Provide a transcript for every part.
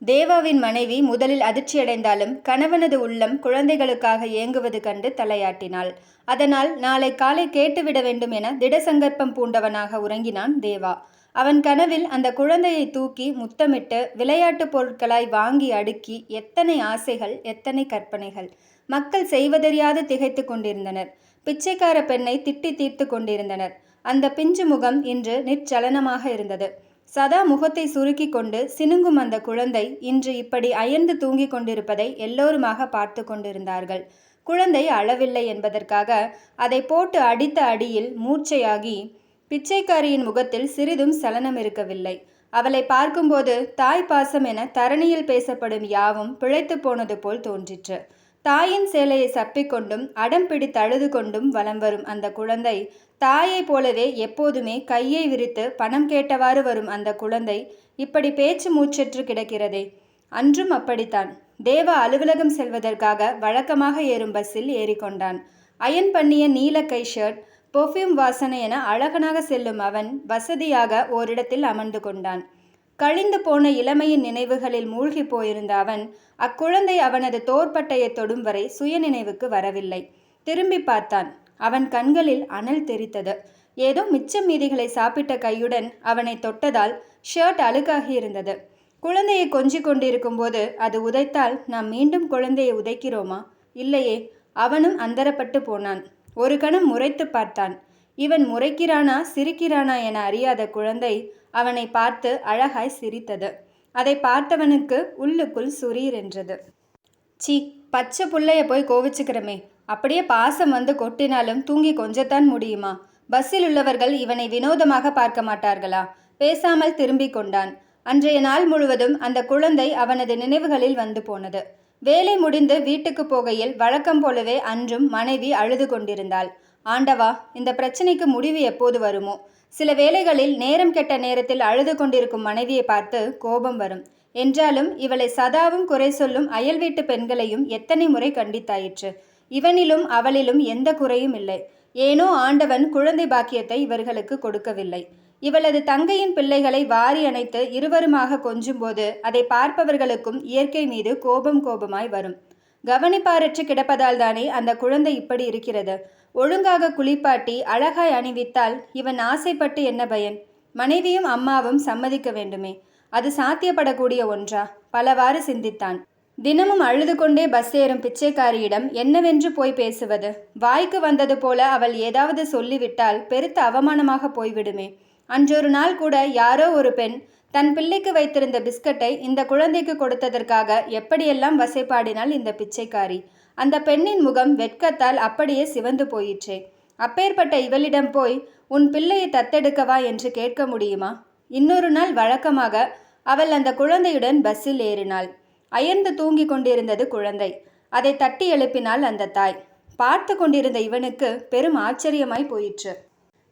தேவாவின் மனைவி முதலில் அதிர்ச்சியடைந்தாலும் கணவனது உள்ளம் குழந்தைகளுக்காக ஏங்குவது கண்டு தலையாட்டினாள். அதனால் நாளை காலை கேட்டுவிட வேண்டும் என திடசங்கற்பம் பூண்டவனாக உறங்கினான் தேவா. அவன் கனவில் அந்த குழந்தையை தூக்கி முத்தமிட்டு விளையாட்டுப் பொருட்களாய் வாங்கி அடுக்கி எத்தனை ஆசைகள், எத்தனை கற்பனைகள்! மக்கள் செய்வதறியாது திகைத்து கொண்டிருந்தனர். பிச்சைக்கார பெண்ணை திட்டி தீர்த்து கொண்டிருந்தனர். அந்த பிஞ்சு முகம் இன்று நிற்சலனமாக இருந்தது. சதா முகத்தை சுருக்கி கொண்டு சினுங்கும் அந்த குழந்தை இன்று இப்படி அயர்ந்து தூங்கிக் கொண்டிருப்பதை எல்லோருமாக பார்த்து கொண்டிருந்தார்கள். குழந்தை அழவில்லை என்பதற்காக அதை போட்டு அடித்த அடியில் மூர்ச்சையாகி பிச்சைக்காரியின் முகத்தில் சிறிதும் சலனம் இருக்கவில்லை. அவளை பார்க்கும்போது தாய் பாசம் என தரணியில் பேசப்படும் யாவும் பிழைத்து போனது போல் தோன்றிற்று. தாயின் சேலையை சப்பிக்கொண்டும் அடம் பிடித்தழுது கொண்டும் வலம் வரும் அந்த குழந்தை, தாயைப் போலவே எப்போதுமே கையை விரித்து பணம் கேட்டவாறு வரும் அந்த குழந்தை இப்படி பேச்சு மூச்சற்று கிடக்கிறதே. அன்றும் அப்படித்தான். தேவா அலுவலகம் செல்வதற்காக வழக்கமாக ஏறும் பஸ்ஸில் ஏறிக்கொண்டான். அயன் பண்ணிய நீல கை ஷர்ட், பெர்ஃப்யூம் வாசனை என அழகனாக செல்லும் அவன் வசதியாக ஓரிடத்தில் அமர்ந்து கொண்டான். கழிந்து போன இளமையின் நினைவுகளில் மூழ்கி போயிருந்த அவன் அக்குழந்தை அவனது தோற்பட்டையை தொடும் வரை சுயநினைவுக்கு வரவில்லை. திரும்பி பார்த்தான். அவன் கண்களில் அனல் தெரித்தது. ஏதோ மிச்சம் மீதிகளை சாப்பிட்ட கையுடன் அவனை தொட்டதால் ஷர்ட் அழுக்காகி இருந்தது. குழந்தையை கொஞ்சிக் கொண்டிருக்கும் போது அது உதைத்தால் நாம் மீண்டும் குழந்தையை உதைக்கிறோமா? இல்லையே. அவனும் அந்தரப்பட்டு போனான். ஒரு கணம் முறைத்து பார்த்தான். இவன் முறைக்கிறானா சிரிக்கிறானா என அறியாத குழந்தை அவனை பார்த்து அழகாய் சிரித்தது. அதை பார்த்தவனுக்கு உள்ளுக்குள் சுரீர் என்றது. சீ, பச்சை புள்ளைய போய் கோவிச்சுக்கிறமே. அப்படியே பாசம் வந்து கொட்டினாலும் தூங்கி கொஞ்சத்தான் முடியுமா? பஸ்ஸில் உள்ளவர்கள் இவனை வினோதமாக பார்க்க மாட்டார்களா? பேசாமல் திரும்பி கொண்டான். அன்றைய நாள் முழுவதும் அந்த குழந்தை அவனது நினைவுகளில் வந்து போனது. வேலை முடிந்து வீட்டுக்கு போகையில் வழக்கம் போலவே அன்றும் மனைவி அழுது கொண்டிருந்தாள். ஆண்டவா, இந்த பிரச்சனைக்கு முடிவு எப்போது வருமோ? சில வேளைகளில் நேரம் கெட்ட நேரத்தில் அழுது கொண்டிருக்கும் மனைவியை பார்த்து கோபம் வரும். என்றாலும் இவளை சதாவும் குறை சொல்லும் அயல் வீட்டு பெண்களையும் எத்தனை முறை கண்டித்தாயிற்று. இவனிலும் அவளிலும் எந்த குறையும் இல்லை. ஏனோ ஆண்டவன் குழந்தை பாக்கியத்தை இவர்களுக்கு கொடுக்கவில்லை. இவளது தங்கையின் பிள்ளைகளை வாரி அணைத்து இருவருமாக கொஞ்சும்போது அதை பார்ப்பவர்களுக்கும் இயற்கை மீது கோபமாய் வரும். கவனிப்பாரற்று கிடப்பதால் தானே அந்த குழந்தை இப்படி இருக்கிறது. ஒழுங்காக குளிப்பாட்டி அழகாய் அணிவித்தால் இவன் ஆசைப்பட்டு என்ன பயன்? மனைவியும் அம்மாவும் சம்மதிக்க வேண்டுமே. அது சாத்தியப்படக்கூடிய ஒன்றா? பலவாறு சிந்தித்தான். தினமும் அழுது கொண்டே பஸ் ஏறும் பிச்சைக்காரியிடம் என்னவென்று போய் பேசுவது? வாய்க்கு வந்தது போல அவள் ஏதாவது சொல்லிவிட்டால் பெருத்த அவமானமாக போய்விடுமே. அன்றொரு நாள் கூட யாரோ ஒரு பெண் தன் பிள்ளைக்கு வைத்திருந்த பிஸ்கட்டை இந்த குழந்தைக்கு கொடுத்ததற்காக எப்படியெல்லாம் வசைப்பாடினாள் இந்த பிச்சைக்காரி. அந்த பெண்ணின் முகம் வெட்கத்தால் அப்படியே சிவந்து போயிற்றே. அப்பேற்பட்ட இவளிடம் போய் உன் பிள்ளையை தத்தெடுக்கவா என்று கேட்க முடியுமா? இன்னொரு நாள் வழக்கமாக அவள் அந்த குழந்தையுடன் பஸ்ஸில் ஏறினாள். அயர்ந்து தூங்கி கொண்டிருந்தது குழந்தை. அதை தட்டி எழுப்பினாள் அந்த தாய். பார்த்து கொண்டிருந்த இவனுக்கு பெரும் ஆச்சரியமாய் போயிற்று.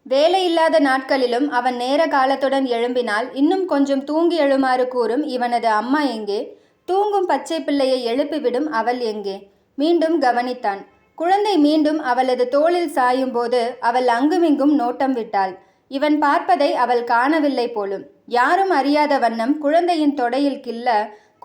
வேலையில்லாத நாட்களிலும் அவன் நேர காலத்துடன் எழும்பினால் இன்னும் கொஞ்சம் தூங்கி எழுமாறு கூறும் இவனது அம்மா எங்கே? தூங்கும் பச்சை பிள்ளையை எழுப்பிவிடும் அவள் எங்கே? மீண்டும் கவனித்தான். குழந்தை மீண்டும் அவளது தோளில் சாயும் போது அவள் அங்குமிங்கும் நோட்டம் விட்டாள். இவன் பார்ப்பதை அவள் காணவில்லை போலும். யாரும் அறியாத வண்ணம் குழந்தையின் தொடையில் கில்ல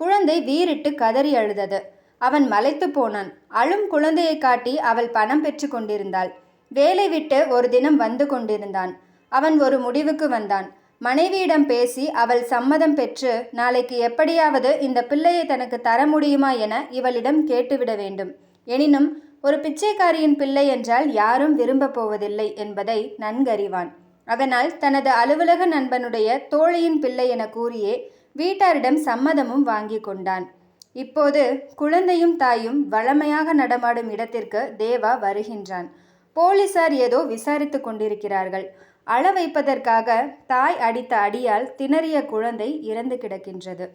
குழந்தை வீறிட்டு கதறி அழுதது. அவன் மலைத்து போனான். அழும் குழந்தையை காட்டி அவள் பணம் பெற்று கொண்டிருந்தாள். வேலை விட்டு ஒரு தினம் வந்து கொண்டிருந்தான். அவன் ஒரு முடிவுக்கு வந்தான். மனைவியிடம் பேசி அவள் சம்மதம் பெற்று நாளைக்கு எப்படியாவது இந்த பிள்ளையை தனக்கு தர முடியுமா என இவளிடம் கேட்டுவிட வேண்டும். எனினும் ஒரு பிச்சைக்காரியின் பிள்ளை என்றால் யாரும் விரும்ப போவதில்லை என்பதை நன்கறிவான். அதனால் தனது அலுவலக நண்பனுடைய தோழியின் பிள்ளை என கூறியே வீட்டாரிடம் சம்மதமும் வாங்கி கொண்டான். இப்போது குழந்தையும் தாயும் வழமையாக நடமாடும் இடத்திற்கு தேவா வருகின்றான். போலீசார் ஏதோ விசாரித்து கொண்டிருக்கிறார்கள். அழ வைப்பதற்காக தாய் அடித்த அடியால் திணறிய குழந்தை இறந்து கிடக்கின்றது.